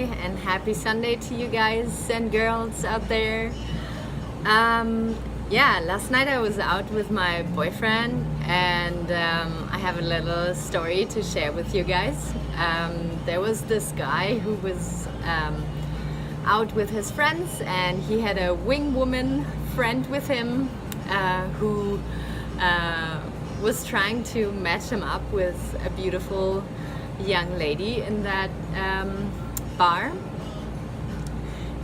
and happy Sunday to you guys and girls out there. Yeah, last night I was out with my boyfriend and I have a little story to share with you guys. There was this guy who was out with his friends, and he had a wing woman friend with him who was trying to match him up with a beautiful young lady in that bar.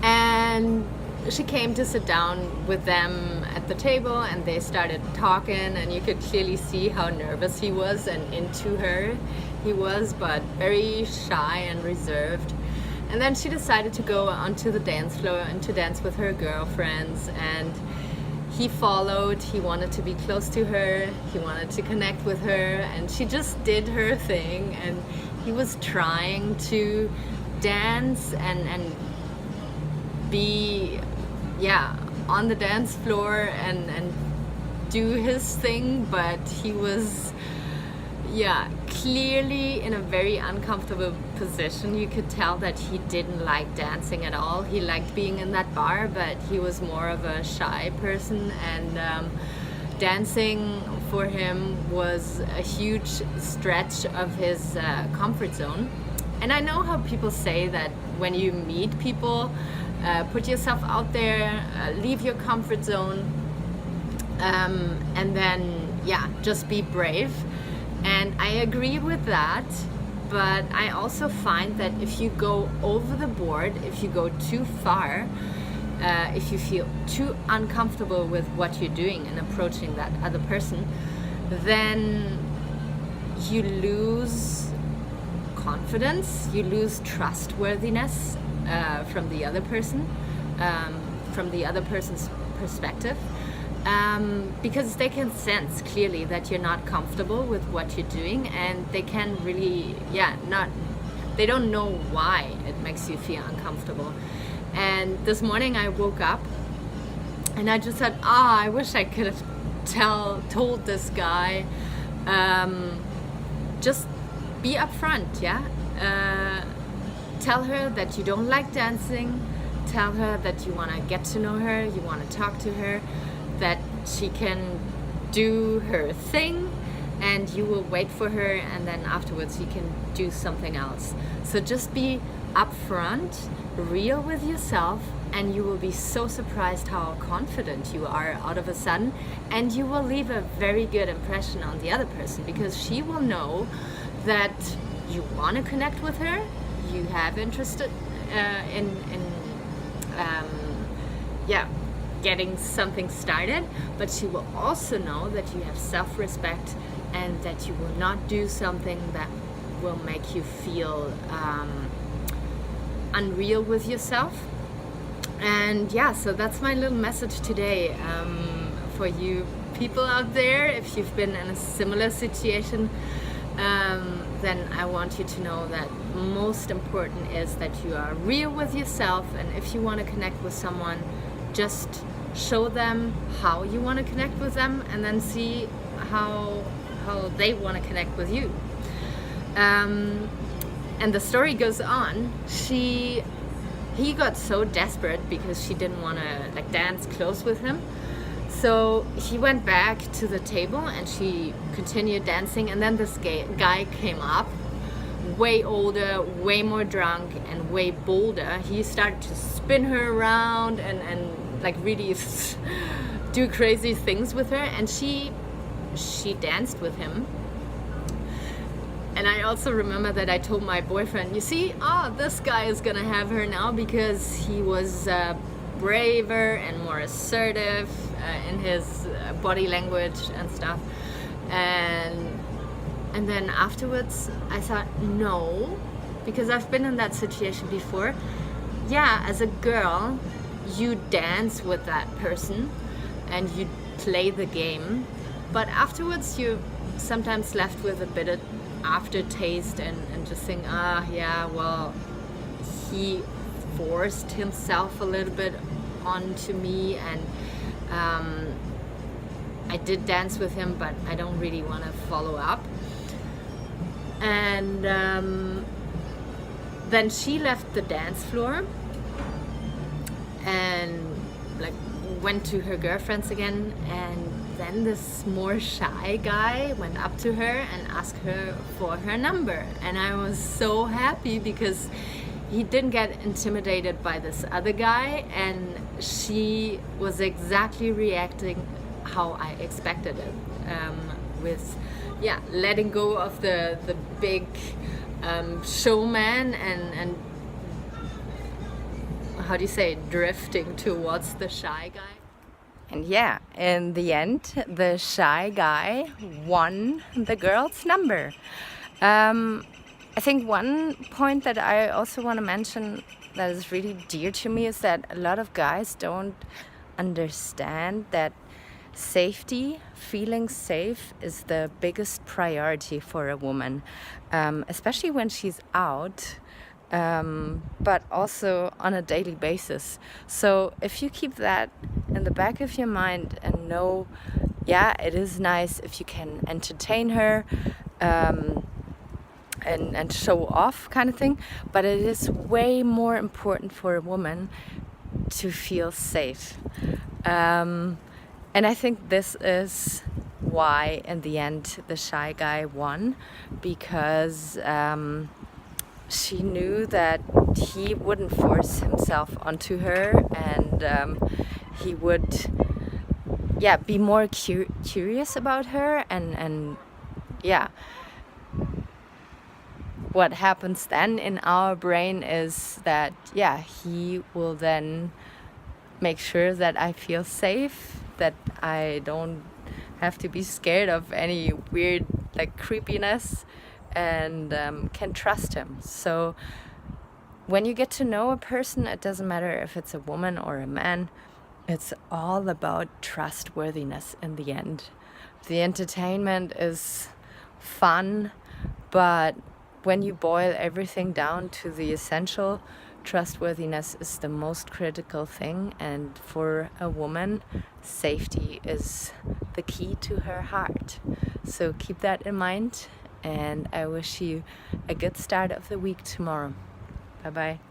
And she came to sit down with them at the table, and they started talking, and you could clearly see how nervous he was and into her he was, but very shy and reserved. And then she decided to go onto the dance floor and to dance with her girlfriends, and he followed. He wanted to be close to her, he wanted to connect with her, and she just did her thing, and he was trying to dance and be on the dance floor and do his thing, but he was clearly in a very uncomfortable position. You could tell that he didn't like dancing at all. He liked being in that bar, but he was more of a shy person, and dancing for him was a huge stretch of his comfort zone. And I know how people say that when you meet people, put yourself out there, leave your comfort zone, and then just be brave. And I agree with that, but I also find that if you go over the board, if you go too far, if you feel too uncomfortable with what you're doing and approaching that other person, then you lose confidence, you lose trustworthiness from the other person, from the other person's perspective, because they can sense clearly that you're not comfortable with what you're doing, and they can really they don't know why it makes you feel uncomfortable. And this morning I woke up and I just said, I wish I could have told this guy, just be upfront, tell her that you don't like dancing, tell her that you want to get to know her, you want to talk to her, that she can do her thing, and you will wait for her, and then afterwards you can do something else. So just be upfront, real with yourself, and you will be so surprised how confident you are out of a sudden, and you will leave a very good impression on the other person, because she will know that you want to connect with her, you have interest in getting something started, but she will also know that you have self-respect and that you will not do something that will make you feel unreal with yourself. And so that's my little message today for you people out there. If you've been in a similar situation, then I want you to know that most important is that you are real with yourself, and if you want to connect with someone, just show them how you want to connect with them, and then see how they want to connect with you. And the story goes on. He got so desperate because she didn't want to dance close with him. So he went back to the table and she continued dancing, and then this guy came up, way older, way more drunk, and way bolder. He started to spin her around and really do crazy things with her, and she danced with him. And I also remember that I told my boyfriend, you see, this guy is gonna have her now, because he was braver and more assertive in his body language and stuff. And then afterwards I thought, no, because I've been in that situation before. As a girl, you dance with that person and you play the game, but afterwards you're sometimes left with a bit of aftertaste and just think, he forced himself a little bit onto me, and I did dance with him, but I don't really want to follow up. And then she left the dance floor and like went to her girlfriends again, and then this more shy guy went up to her and asked her for her number. And I was so happy because he didn't get intimidated by this other guy, and she was exactly reacting how I expected it, with letting go of the big showman and how do you say, drifting towards the shy guy. And yeah, in the end, the shy guy won the girl's number. I think one point that I also want to mention that is really dear to me is that a lot of guys don't understand that safety, feeling safe, is the biggest priority for a woman, especially when she's out, but also on a daily basis. So if you keep that in the back of your mind and know, yeah, it is nice if you can entertain her, and show off kind of thing, but it is way more important for a woman to feel safe. And I think this is why in the end the shy guy won, because she knew that he wouldn't force himself onto her, and he would be more curious about her, and what happens then in our brain is that he will then make sure that I feel safe, that I don't have to be scared of any weird like creepiness, and can trust him. So when you get to know a person, it doesn't matter if it's a woman or a man, it's all about trustworthiness in the end. The entertainment is fun, but when you boil everything down to the essential, trustworthiness is the most critical thing. And for a woman, safety is the key to her heart. So keep that in mind, and I wish you a good start of the week tomorrow. Bye bye.